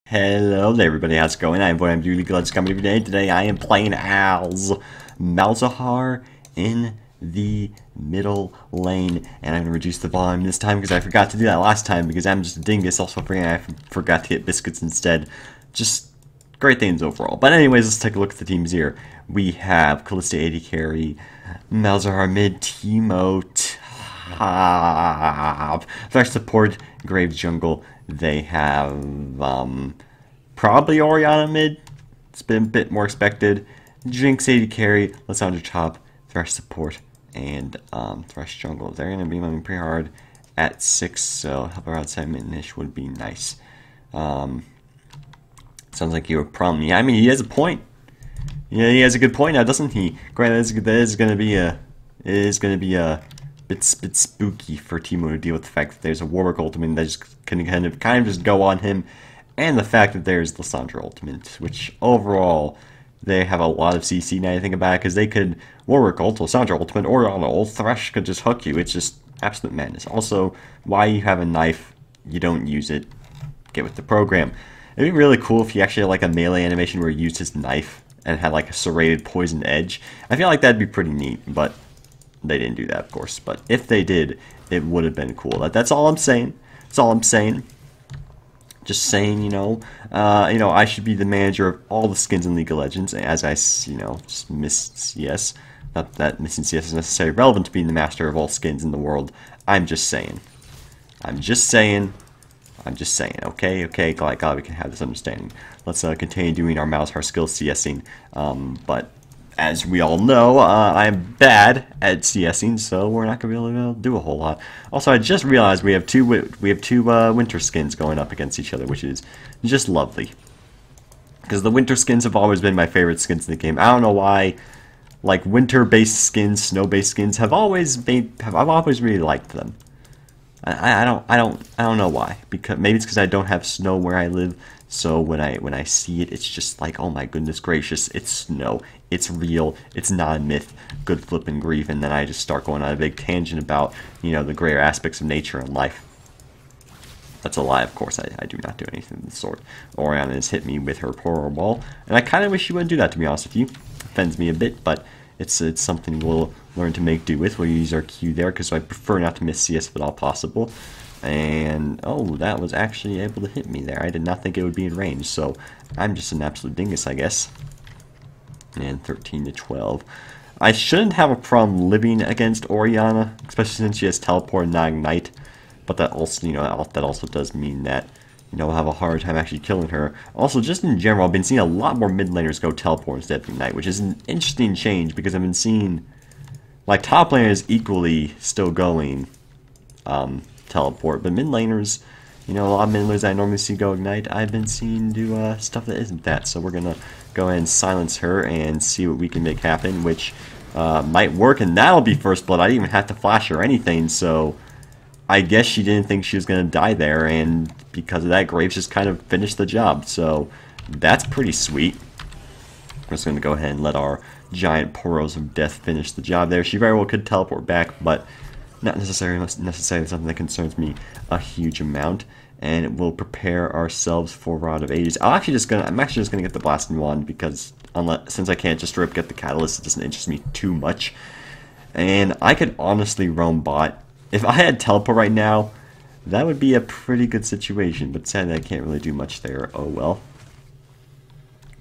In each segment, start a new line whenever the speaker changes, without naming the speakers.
Hello there everybody, how's it going? I'm Duty Glutz coming today. Today I am playing as Malzahar in the middle lane. And I'm going to reduce the volume this time because I forgot to do that last time because I'm just a dingus. Also I forgot to get biscuits instead. Just great things overall. But anyways, let's take a look at the teams here. We have Callista AD carry, Malzahar mid, Teemo top. Thresh support, Graves jungle. They have probably Orianna mid. It's been a bit more expected. Jinx AD carry, Lissandra top, Thresh support, and Thresh jungle. They're going to be moving pretty hard at 6, so help her outside mid-ish would be nice. Sounds like you have a problem. Yeah, I mean, he has a point. Yeah, he has a good point now, doesn't he? Granted, that is going to be a bit spooky for Teemo to deal with the fact that there's a Warwick ultimate that just can kind of just go on him, and the fact that there's Lissandra ultimate, which overall they have a lot of CC now. I think about it, because they could Warwick ult, Lissandra ultimate, or on ult, Thresh could just hook you. It's just absolute madness. Also, why you have a knife, you don't use it. Get with the program. It'd be really cool if you actually had like a melee animation where you used his knife and had like a serrated poison edge. I feel like that'd be pretty neat, but they didn't do that, of course. But if they did, it would have been cool. That's all I'm saying. That's all I'm saying. Just saying, I should be the manager of all the skins in League of Legends, as I, just miss CS. Not that missing CS is necessarily relevant to being the master of all skins in the world. I'm just saying. I'm just saying. Okay, glad we can have this understanding. Let's continue doing our Malzahar skill CSing. But as we all know, I'm bad at CSing, so we're not going to be able to do a whole lot. Also, I just realized we have two winter skins going up against each other, which is just lovely. Because the winter skins have always been my favorite skins in the game. I don't know why. Like winter-based skins, snow-based skins I've always really liked them. I don't know why. Because maybe it's because I don't have snow where I live. So when I see it, it's just like, oh my goodness gracious, it's snow. It's real. It's not a myth. Good flippin' grief. And then I just start going on a big tangent about, the greater aspects of nature and life. That's a lie, of course. I do not do anything of the sort. Orianna has hit me with her power ball, and I kind of wish she wouldn't do that, to be honest with you. Offends me a bit, but it's something we'll learn to make do with. We'll use our Q there, because I prefer not to miss CS if at all possible. And, oh, that was actually able to hit me there. I did not think it would be in range, so I'm just an absolute dingus, I guess. And 13 to 12. I shouldn't have a problem living against Orianna, especially since she has teleport and not ignite. But that also, that also does mean that, we'll have a hard time actually killing her. Also, just in general, I've been seeing a lot more mid laners go teleport instead of ignite, which is an interesting change because I've been seeing, like, top laners equally still going teleport, but mid laners, a lot of mid laners I normally see go ignite, I've been seeing do stuff that isn't that. So we're gonna go ahead and silence her and see what we can make happen, which might work, and that'll be first blood. I didn't even have to flash or anything, so I guess she didn't think she was going to die there, and because of that, Graves just kind of finished the job, so that's pretty sweet. I'm just going to go ahead and let our giant Poros of Death finish the job there. She very well could teleport back, but not necessarily something that concerns me a huge amount, and we'll prepare ourselves for Rod of Ages. I'm actually just gonna get the Blasting Wand, because since I can't just get the Catalyst, it doesn't interest me too much, and I could honestly roam bot. If I had teleport right now, that would be a pretty good situation, but sadly I can't really do much there. Oh well.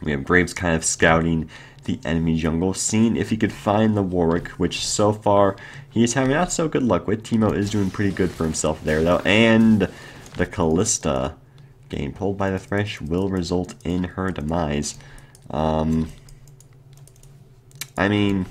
We have Graves kind of scouting the enemy jungle, seeing if he could find the Warwick, which so far he is having not so good luck with. Teemo is doing pretty good for himself there though, and the Callista getting pulled by the Thresh will result in her demise. I mean,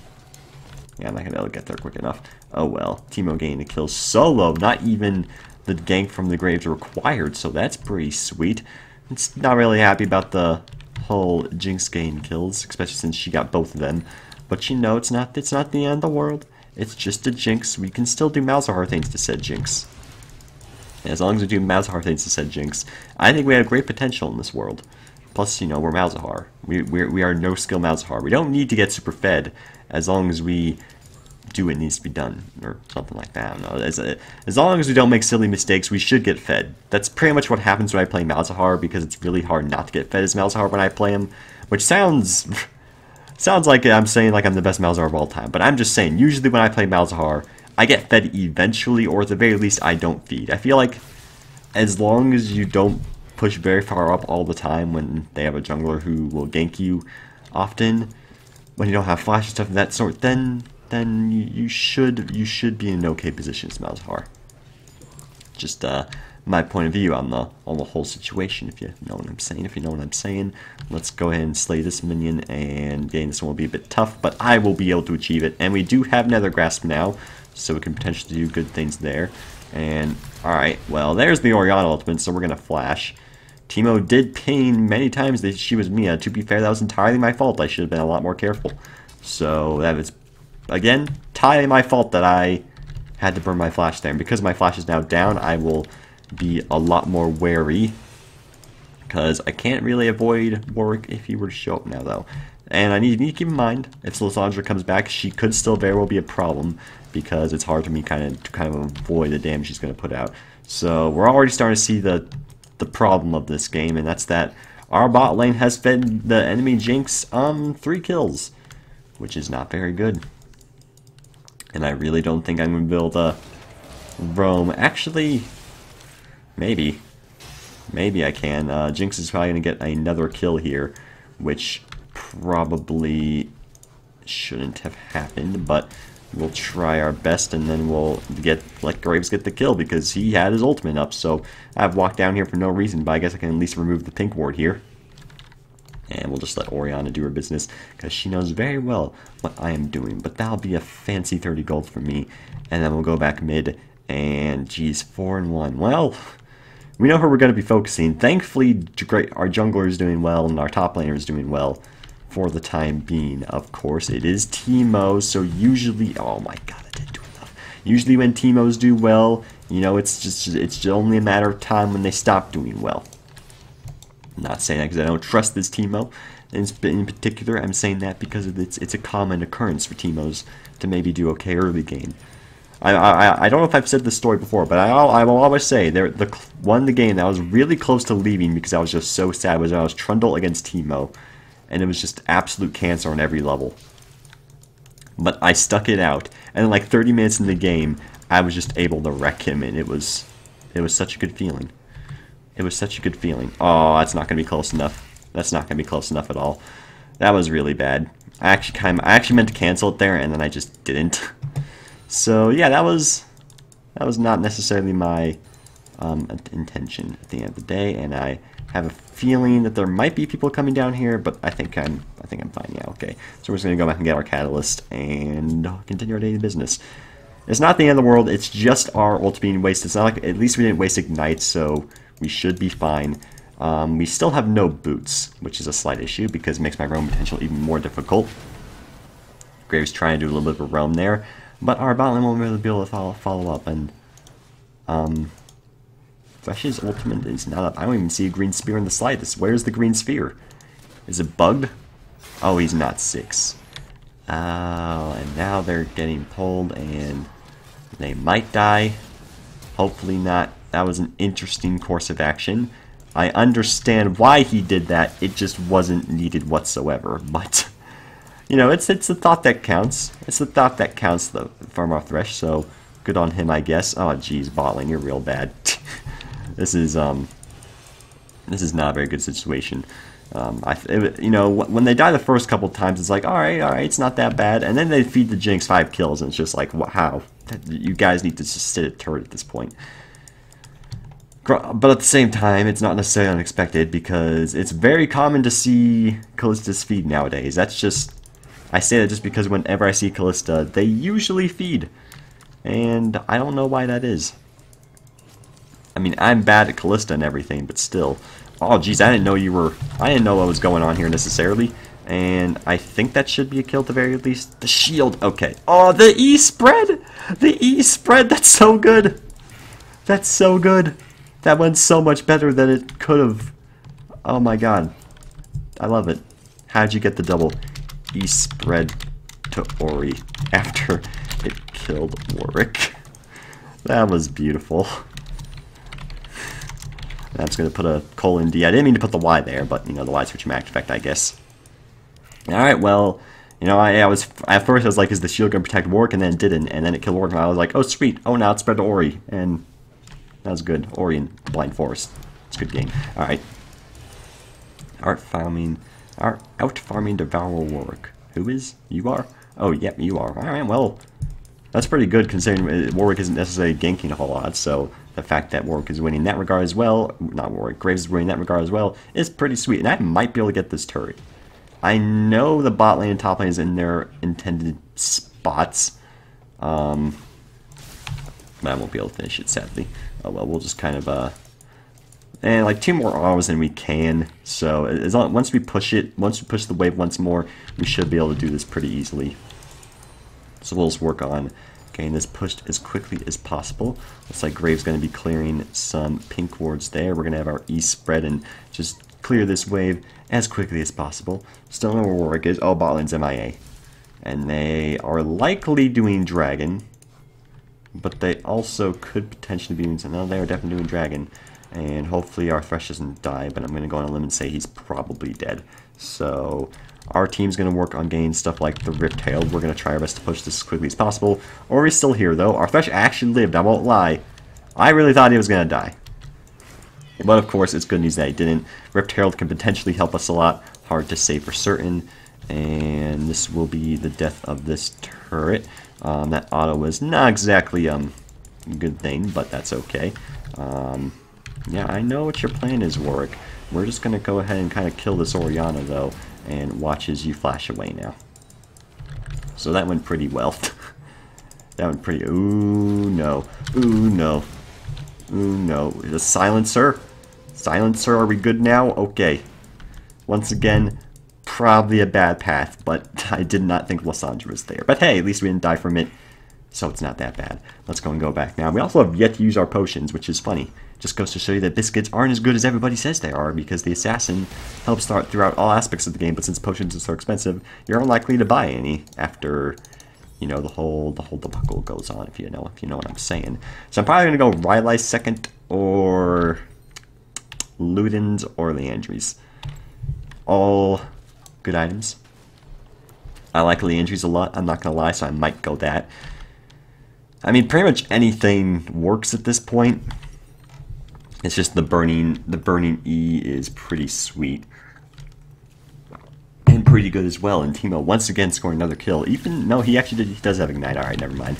yeah, I'm not going to be able to get there quick enough. Oh well, Teemo getting the kill solo, not even the gank from the Graves required, so that's pretty sweet. It's not really happy about the whole Jinx gain kills, especially since she got both of them. But it's not the end of the world. It's just a Jinx. We can still do Malzahar things to said Jinx. And as long as we do Malzahar things to said Jinx, I think we have great potential in this world. Plus, we're Malzahar. We are no skill Malzahar. We don't need to get super fed as long as we do what needs to be done, or something like that. I don't know. As long as we don't make silly mistakes, we should get fed. That's pretty much what happens when I play Malzahar, because it's really hard not to get fed as Malzahar when I play him, which sounds like I'm saying like I'm the best Malzahar of all time, but I'm just saying, usually when I play Malzahar, I get fed eventually, or at the very least, I don't feed. I feel like as long as you don't push very far up all the time when they have a jungler who will gank you often, when you don't have flash and stuff of that sort, then you should be in an okay position as Malzahar. Just my point of view on the whole situation, if you know what I'm saying. If you know what I'm saying, let's go ahead and slay this minion, and getting this one will be a bit tough, but I will be able to achieve it. And we do have Nether Grasp now, so we can potentially do good things there. And alright, well, there's the Orianna ultimate, so we're gonna flash. Teemo did ping many times that she was Mia. To be fair, that was entirely my fault. I should have been a lot more careful. So that was, again, entirely my fault that I had to burn my flash there. And because my flash is now down, I will be a lot more wary, because I can't really avoid Warwick if he were to show up now, though. And I need to keep in mind, if Snowzahar comes back, she could still very well be a problem, because it's hard for me to avoid the damage she's going to put out. So we're already starting to see the problem of this game, and that's that our bot lane has fed the enemy Jinx 3 kills, which is not very good. And I really don't think I'm going to be able to roam. Actually, maybe I can. Jinx is probably going to get another kill here, which probably shouldn't have happened, but we'll try our best, and then we'll let Graves get the kill, because he had his ultimate up. So I've walked down here for no reason, but I guess I can at least remove the pink ward here. And we'll just let Orianna do her business, because she knows very well what I am doing. But that'll be a fancy 30 gold for me. And then we'll go back mid, and geez, 4-1. Well, we know who we're going to be focusing. Thankfully, our jungler is doing well, and our top laner is doing well. For the time being, of course, it is Teemo, so usually, oh my god, I didn't do enough. Usually when Teemos do well, you know, it's only a matter of time when they stop doing well. I'm not saying that because I don't trust this Teemo in particular. I'm saying that because it's a common occurrence for Teemos to maybe do okay early game. I don't know if I've said this story before, but I will always say one of the game that I was really close to leaving because I was just so sad was when I was Trundle against Teemo. And it was just absolute cancer on every level. But I stuck it out, and in like 30 minutes in the game, I was just able to wreck him, and it was such a good feeling. It was such a good feeling. Oh, that's not going to be close enough. That's not going to be close enough at all. That was really bad. I actually meant to cancel it there, and then I just didn't. So yeah, that was not necessarily my intention at the end of the day, and I have a feeling that there might be people coming down here, but I think I'm fine. Yeah, okay. So we're just gonna go back and get our catalyst and continue our daily business. It's not the end of the world. It's just our ult being wasted. It's not like, at least we didn't waste ignite, so we should be fine. We still have no boots, which is a slight issue because it makes my roam potential even more difficult. Graves trying to do a little bit of a roam there, but our bot lane won't really be able to follow up, and Flesh's ultimate is not up. I don't even see a green spear in the slightest. Where's the green spear? Is it bugged? Oh, he's not 6. Oh, and now they're getting pulled, and they might die. Hopefully not. That was an interesting course of action. I understand why he did that. It just wasn't needed whatsoever. But, you know, it's the thought that counts. It's the thought that counts, though, from our Thresh, so good on him, I guess. Oh, jeez, bot lane, you're real bad. This is not a very good situation. You know, when they die the first couple times, it's like, all right, it's not that bad, and then they feed the Jinx 5 kills, and it's just like, how? You guys need to just sit at turret at this point. But at the same time, it's not necessarily unexpected because it's very common to see Kallista's feed nowadays. That's just, I say that just because whenever I see Kallista, they usually feed, and I don't know why that is. I mean, I'm bad at Kallista and everything, but still. Oh, geez, I didn't know what was going on here necessarily. And I think that should be a kill at the very least. The shield, okay. Oh, the E spread! The E spread, that's so good! That's so good! That went so much better than it could have. Oh my god. I love it. How'd you get the double E spread to Ori after killed Warwick. That was beautiful. I'm just going to put a colon D. I didn't mean to put the Y there, but, you know, the Y switch max effect, I guess. Alright, well, you know, I was, at first I was like, is the shield going to protect Warwick? And then it didn't, and then it killed Warwick, and I was like, oh, sweet. Oh, now it's spread to Ori, and that was good. Ori and Blind Forest. It's a good game. Alright. Out farming Devourer Warwick. Who is? You are? Oh, yep, you are. Alright, well, that's pretty good considering Warwick isn't necessarily ganking a whole lot, so the fact that Warwick is winning in that regard as well, not Warwick, Graves is winning in that regard as well, is pretty sweet, and I might be able to get this turret. I know the bot lane and top lane is in their intended spots, but I won't be able to finish it, sadly. Oh well, we'll just kind of, and like 2 more hours than we can, so as long, once we push the wave once more, we should be able to do this pretty easily. So we'll just work on getting this pushed as quickly as possible. Looks like Graves going to be clearing some pink wards there. We're going to have our E spread and just clear this wave as quickly as possible. Still know where Warwick is. Oh, bot lane's MIA. And they are likely doing Dragon, but they also could potentially be doing something. No, they are definitely doing Dragon. And hopefully our Thresh doesn't die, but I'm going to go on a limb and say he's probably dead. So our team's going to work on getting stuff like the Rift Herald. We're going to try our best to push this as quickly as possible. Ori's still here, though. Our Thresh actually lived, I won't lie. I really thought he was going to die. But of course, it's good news that he didn't. Rift Herald can potentially help us a lot. Hard to say for certain. And this will be the death of this turret. That auto was not exactly a good thing, but that's okay. Yeah, I know what your plan is, Warwick. We're just going to go ahead and kind of kill this Orianna, though, and watch as you flash away now. So that went pretty well. That went pretty... Ooh, no. Ooh, no. Ooh, no. The silencer? Silencer, are we good now? Okay. Once again, probably a bad path, but I did not think Lysandra was there. But hey, at least we didn't die from it, so it's not that bad. Let's go and go back now. We also have yet to use our potions, which is funny. Just goes to show you that biscuits aren't as good as everybody says they are, because the assassin helps throughout all aspects of the game, but since potions are so expensive, you're unlikely to buy any after, you know, the whole debacle goes on, if you know what I'm saying. So I'm probably gonna go Rylai's second, or Luden's, or Leandri's. All good items. I like Leandri's a lot, I'm not gonna lie, so I might go that. I mean, pretty much anything works at this point. It's just the burning E is pretty sweet. And pretty good as well. And Teemo once again scoring another kill. Even no, he does have Ignite. Alright, never mind.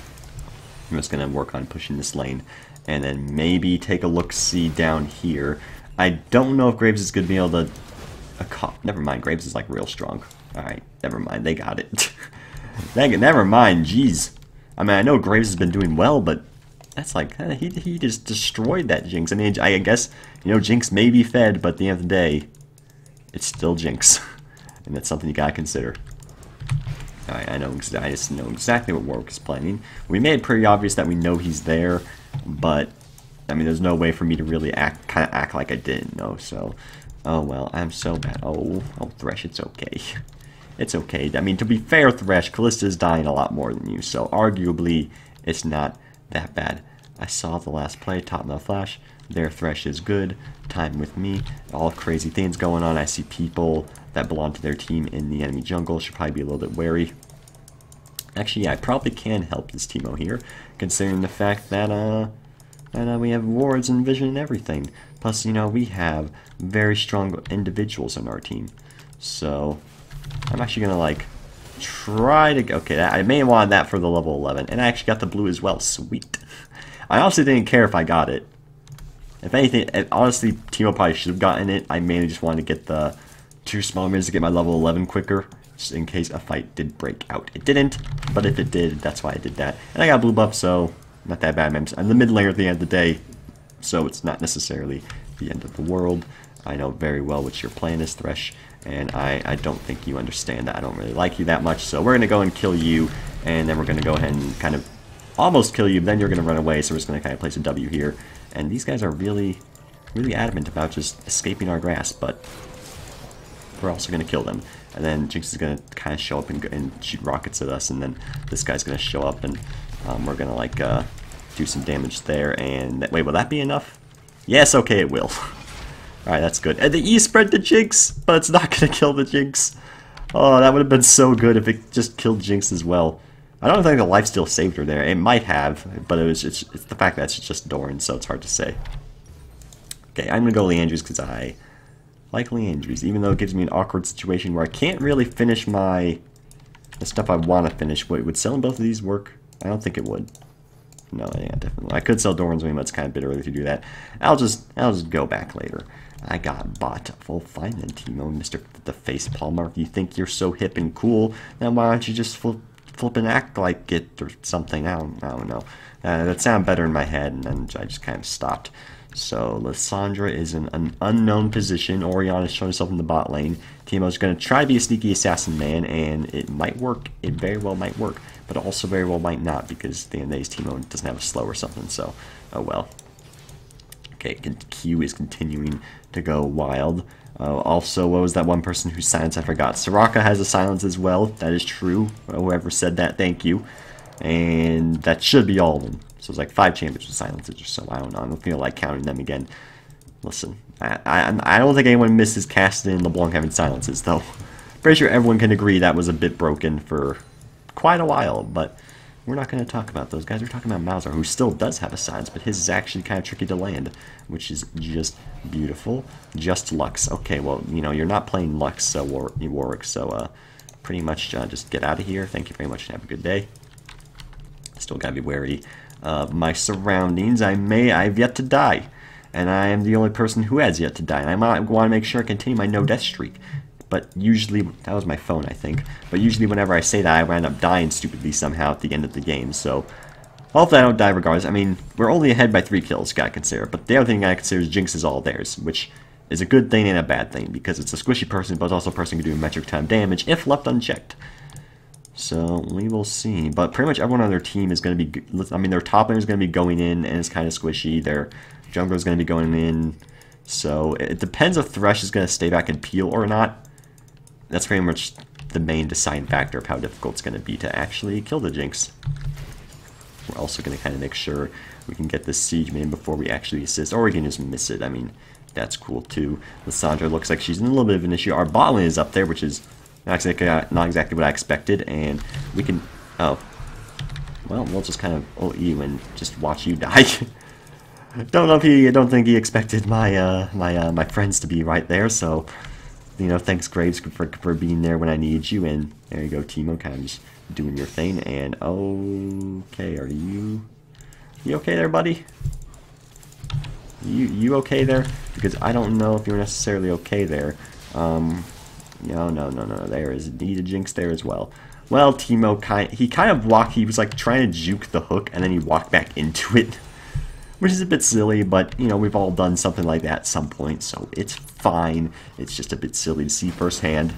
I'm just gonna work on pushing this lane. And then maybe take a look-see down here. I don't know if Graves is gonna be able to never mind, Graves is like real strong. Alright, never mind, they got it. Never mind, jeez. I mean, I know Graves has been doing well, but that's like, he just destroyed that Jinx. I mean, I guess, you know, Jinx may be fed, but at the end of the day, it's still Jinx. And that's something you gotta consider. Alright, I just know exactly what Warwick is planning. We made it pretty obvious that we know he's there, but, I mean, there's no way for me to really act like I didn't know, so, oh well, I'm so bad. Oh, Thresh, it's okay. It's okay. I mean, to be fair, Thresh, Callista's dying a lot more than you, so arguably, it's not that bad. I saw the last play, top of the flash. Their Thresh is good. Time with me. All crazy things going on. I see people that belong to their team in the enemy jungle. Should probably be a little bit wary. Actually, yeah, I probably can help this Teemo here, considering the fact that we have wards and vision and everything. Plus, you know, we have very strong individuals on our team. So, I'm actually gonna like try to... Okay, I may have wanted that for the level 11. And I actually got the blue as well. Sweet. I honestly didn't care if I got it. If anything, honestly, Teemo probably should have gotten it. I mainly just wanted to get the 2 small mirrors to get my level 11 quicker, just in case a fight did break out. It didn't, but if it did, that's why I did that. And I got a blue buff, so not that bad. I'm the mid laner at the end of the day, so it's not necessarily the end of the world. I know very well what your plan is, Thresh, and I don't think you understand that. I don't really like you that much, so we're going to go and kill you, and then we're going to go ahead and kind of almost kill you, but then you're going to run away, so we're just going to kind of place a W here. And these guys are really, really adamant about just escaping our grasp, but we're also going to kill them. And then Jinx is going to kind of show up and shoot rockets at us, and then this guy's going to show up and We're gonna like do some damage there, and wait, will that be enough? Yes, okay, it will. Alright, that's good. And the E spread to Jinx, but it's not gonna kill the Jinx. Oh, that would have been so good if it just killed Jinx as well. I don't think the lifesteal saved her there. It might have, but it's the fact that it's just Doran, so it's hard to say. Okay, I'm gonna go Leandry's because I like Leandry's, even though it gives me an awkward situation where I can't really finish the stuff I want to finish. Wait, would selling both of these work? I don't think it would. No, yeah, definitely. I could sell Doran's Wing, but it's kind of a bit early to do that. I'll just go back later. I got bought. Well, fine then, Timo, Mr. the Face Palmer. If you think you're so hip and cool, then why don't you just flip and act like it or something? I don't know. That sounded better in my head, and then I just kind of stopped. So Lissandra is in an unknown position. Orianna's showing herself in the bot lane. Timo's going to try to be a sneaky assassin man, and it might work. It very well might work, but also very well might not, because at the end of the day, Timo doesn't have a slow or something, so oh well. Okay, Q is continuing to go wild. Also, what was that one person whose silence I forgot? Soraka has a silence as well. That is true. Whoever said that, thank you. And that should be all of them. So it's like 5 champions with silences or so. I don't know. I don't feel like counting them again. Listen, I don't think anyone misses Cassidy and LeBlanc having silences, though. Pretty sure everyone can agree that was a bit broken for quite a while, but we're not going to talk about those guys. We're talking about Malzahar, who still does have a silence, but his is actually kind of tricky to land, which is just beautiful. Just Lux. Okay, well, you know, you're not playing Lux, so Warwick, so pretty much just get out of here. Thank you very much and have a good day. Still got to be wary of my surroundings. I've yet to die, and I am the only person who has yet to die, and I might want to make sure I continue my no-death streak. But usually, that was my phone, I think. But usually whenever I say that, I end up dying stupidly somehow at the end of the game. So, hopefully I don't die regardless. I mean, we're only ahead by 3 kills, gotta consider. But the other thing I consider is Jinx is all theirs, which is a good thing and a bad thing, because it's a squishy person, but it's also a person who can do metric time damage if left unchecked. So, we will see. But pretty much everyone on their team is going to be... I mean, their top laner is going to be going in, and it's kind of squishy. Their jungler is going to be going in. So, it depends if Thresh is going to stay back and peel or not. That's pretty much the main deciding factor of how difficult it's going to be to actually kill the Jinx. We're also going to kind of make sure we can get this siege main before we actually assist, or we can just miss it. I mean, that's cool too. Lissandra looks like she's in a little bit of an issue. Our bot lane is up there, which is not exactly what I expected, and we can... Oh. Well, we'll just kind of ult you and just watch you die. Don't think he expected my my friends to be right there, so... You know, thanks Graves for being there when I need you, and there you go, Timo, kind of just doing your thing, and okay, are you okay there, buddy? You okay there? Because I don't know if you're necessarily okay there. No, there is indeed a Jinx there as well. Well, Timo he was like trying to juke the hook, and then he walked back into it. Which is a bit silly, but, you know, we've all done something like that at some point, so it's fine. It's just a bit silly to see firsthand.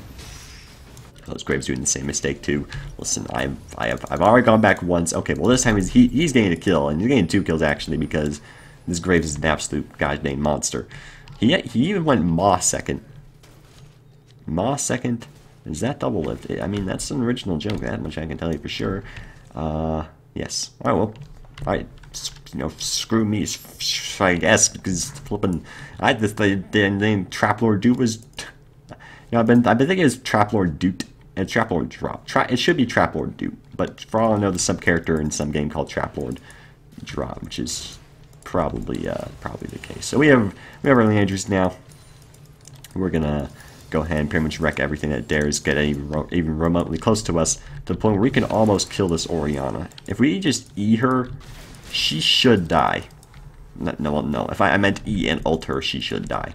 Those Graves doing the same mistake, too. Listen, I've already gone back once. Okay, well, this time he's getting a kill, and he's getting 2 kills, actually, because this Graves is an absolute goddamn monster. He even went Maw second. Maw second? Is that double lift? I mean, that's an original joke, that much I can tell you for sure. Yes. Alright, well, alright. You know, screw me, I guess, because flipping, the name Traplord Dude was, you know, I've been thinking it's Traplord Dude and Traplord Drop. It should be Traplord Dude, but for all I know, there's some character in some game called Traplord Drop, which is probably the case. So we have our Leandry's now. We're gonna go ahead and pretty much wreck everything that dares get even remotely close to us, to the point where we can almost kill this Orianna. If we just E her, she should die. No. If I meant E and ult her, she should die.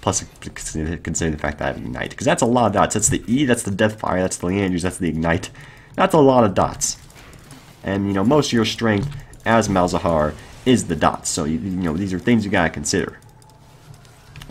Plus, considering the fact that I have Ignite. Because that's a lot of dots. That's the E, that's the Deathfire, that's the Leandry's, that's the Ignite. That's a lot of dots. And, you know, most of your strength as Malzahar is the dots. So, you know, these are things you gotta consider.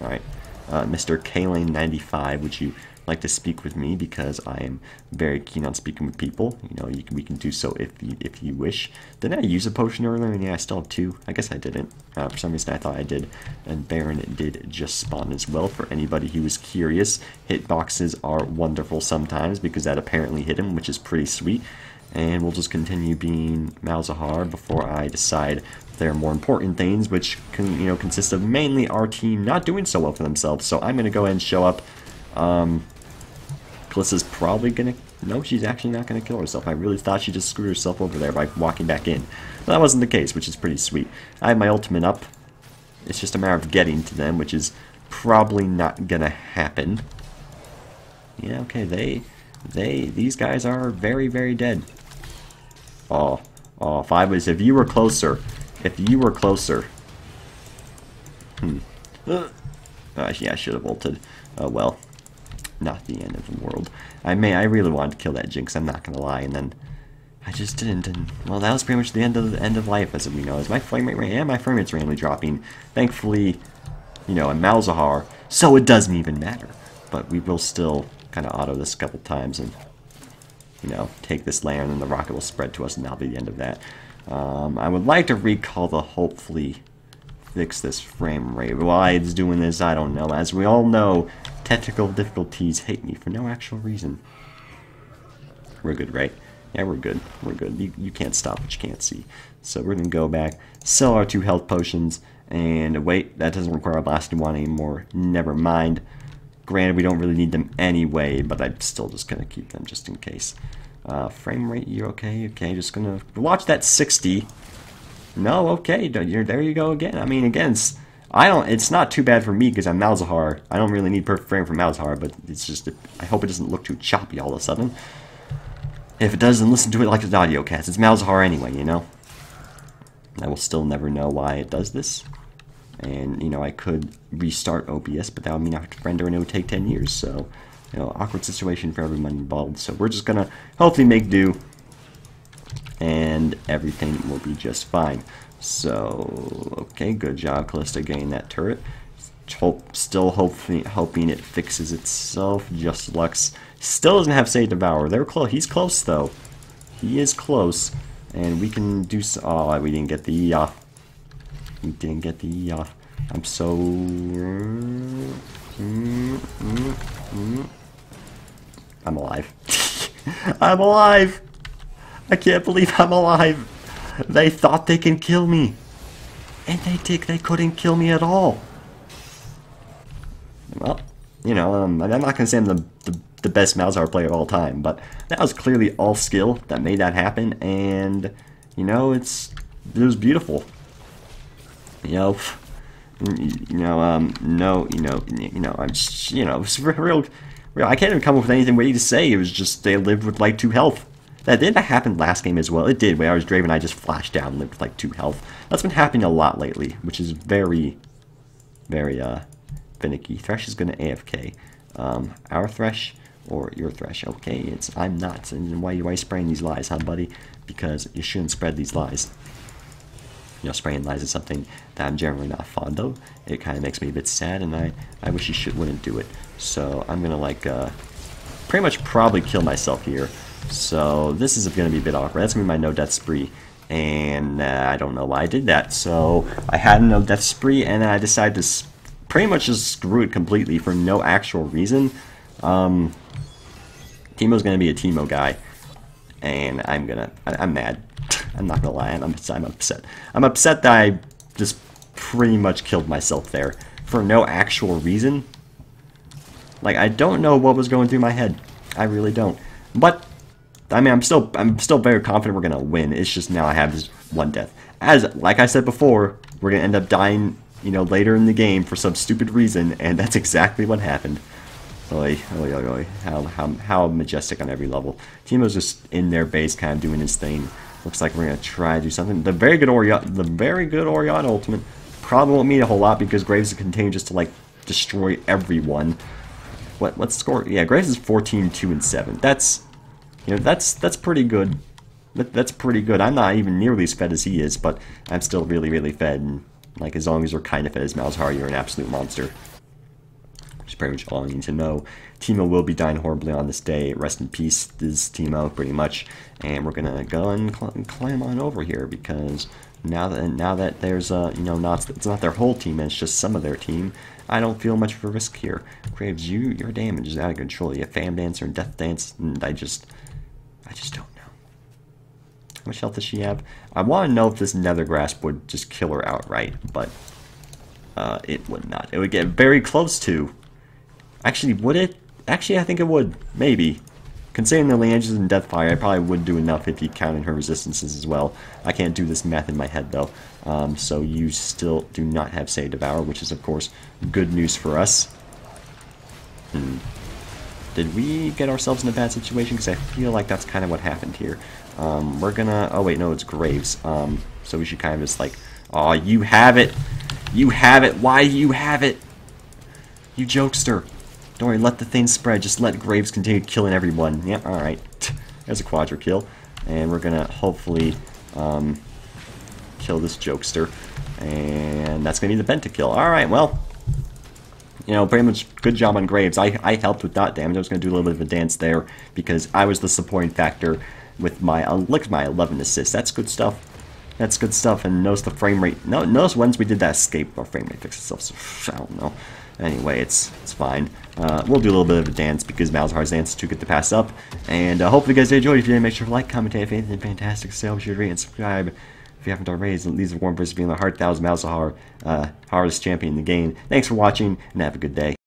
Alright. Mr. Kalane95, would you like to speak with me, because I am very keen on speaking with people. You know, we can do so if you wish. Didn't I use a potion earlier? And yeah, I still have 2. I guess I didn't. For some reason I thought I did. And Baron did just spawn as well, for anybody who was curious. Hitboxes are wonderful sometimes, because that apparently hit him, which is pretty sweet. and we'll just continue being Malzahar before I decide there are more important things, which consist of mainly our team not doing so well for themselves. So I'm going to go ahead and show up. Kalissa's probably going to... No, she's actually not going to kill herself. I really thought she just screwed herself over there by walking back in. But that wasn't the case, which is pretty sweet. I have my ultimate up. It's just a matter of getting to them, which is probably not going to happen. Yeah, okay, these guys are very, very dead. Oh, if you were closer. Yeah, I should have ulted. Oh, well. Not the end of the world. I really wanted to kill that Jinx, I'm not gonna lie, and then I just didn't, and well, that was pretty much the end of life, as we know. Is my frame rate my frame rate's randomly dropping. Thankfully, a Malzahar, so it doesn't even matter. But we will still kind of auto this a couple times and take this layer, and then the rocket will spread to us, and that'll be the end of that. I would like to recall the hopefully fix this frame rate. Why it's doing this, I don't know. As we all know, technical difficulties hate me for no actual reason. We're good, right? Yeah, we're good. We're good. You can't stop what you can't see. So we're going to go back, sell our 2 health potions, and wait, that doesn't require a blasting one anymore. Never mind. Granted, we don't really need them anyway, but I'm still just going to keep them just in case. Frame rate, you're okay? Okay, just going to watch that 60. No, okay, there you go again. I mean, again, it's not too bad for me because I'm Malzahar. I don't really need perfect frame for Malzahar, but it's just, I hope it doesn't look too choppy all of a sudden. If it does, then listen to it like an audio cast. It's Malzahar anyway, I will still never know why it does this. And, I could restart OBS, but that would mean I have to render and it would take 10 years. So, awkward situation for everyone involved. So we're just going to hopefully make do. And everything will be just fine. So, okay, good job, Callista, getting that turret. Still hoping it fixes itself. Just Lux still doesn't have Save Devour. They're close. He's close, though. He is close. And we can do so. Oh, we didn't get the E off. We didn't get the E off. I'm so... I'm alive. I'm alive! I can't believe I'm alive. They thought they can kill me. And they couldn't kill me at all. Well, I'm not going to say I'm the best Malzahar player of all time, but that was clearly all skill that made that happen, and, it was beautiful. I'm just, it's real, I can't even come up with anything witty to say. It was just, they lived with, 2 health. That didn't happen last game as well. It did. When I was Draven, I just flashed down and lived with 2 health. That's been happening a lot lately, which is very, very, finicky. Thresh is going to AFK. Our Thresh or your Thresh? Okay, I'm not. And why are you spraying these lies, huh, buddy? Because you shouldn't spread these lies. Spraying lies is something that I'm generally not fond of. It kind of makes me a bit sad, and I wish you wouldn't do it. So I'm going to, pretty much probably kill myself here. So this is going to be a bit awkward. That's going to be my no-death spree. And I don't know why I did that. So I had a no-death spree, and then I decided to pretty much just screw it completely for no actual reason. Teemo's going to be a Teemo guy. And I'm mad. I'm not going to lie. I'm upset. I'm upset that I just pretty much killed myself there for no actual reason. I don't know what was going through my head. I really don't. But I mean, I'm still very confident we're gonna win. It's just now I have this 1 death. Like I said before, we're gonna end up dying, later in the game for some stupid reason, and that's exactly what happened. Oy, oy, oy, oy. How majestic on every level. Teemo's just in their base, kind of doing his thing. Looks like we're gonna try to do something. The very good Orion ultimate probably won't mean a whole lot because Graves will continue just to destroy everyone. What's the score? Yeah, Graves is 14, 2, and 7. That's that's pretty good. That's pretty good. I'm not even nearly as fed as he is, but I'm still really, really fed. And as long as you're kind of fed as Malzahar, you're an absolute monster. Which is pretty much all I need to know. Teemo will be dying horribly on this day. Rest in peace, this Teemo, pretty much. And we're gonna go and climb on over here because now that there's it's not their whole team, and it's just some of their team. I don't feel much of a risk here. Graves, your damage is out of control. You have Fam Dancer and Death Dance, and I just don't know. much health does she have? I want to know if this nether grasp would just kill her outright, but it would not. It would get very close to. Actually, would it? Actually, I think it would. Maybe. Considering the lineages and Deathfire, I probably would do enough if you counted her resistances as well. I can't do this math in my head, though. So you still do not have Say Devour, which is, of course, good news for us. Did we get ourselves in a bad situation? Because I feel like that's kind of what happened here. We're gonna... Oh, wait, no, it's Graves. So we should kind of just like... Oh, you have it! You have it! Why do you have it? You jokester. Don't worry, let the thing spread. Just let Graves continue killing everyone. Yeah, alright. There's a quadra kill. And we're gonna hopefully kill this jokester. And that's gonna be the pentakill. Alright, well... You know, pretty much good job on Graves. I helped with dot damage. I was going to do a little bit of a dance there because I was the supporting factor with my, look at my 11 assists. That's good stuff. That's good stuff. And notice the frame rate. No, notice once we did that escape, our frame rate fixed itself. So, I don't know. Anyway, it's fine. We'll do a little bit of a dance because Malzahar's dance is too good to pass up. And hopefully you guys did enjoy it. If you did, make sure to like, comment, if anything fantastic, say, be sure to rate and subscribe. If you haven't already, leave a warm person being the heart. That was Malzahar, hardest champion in the game. Thanks for watching, and have a good day.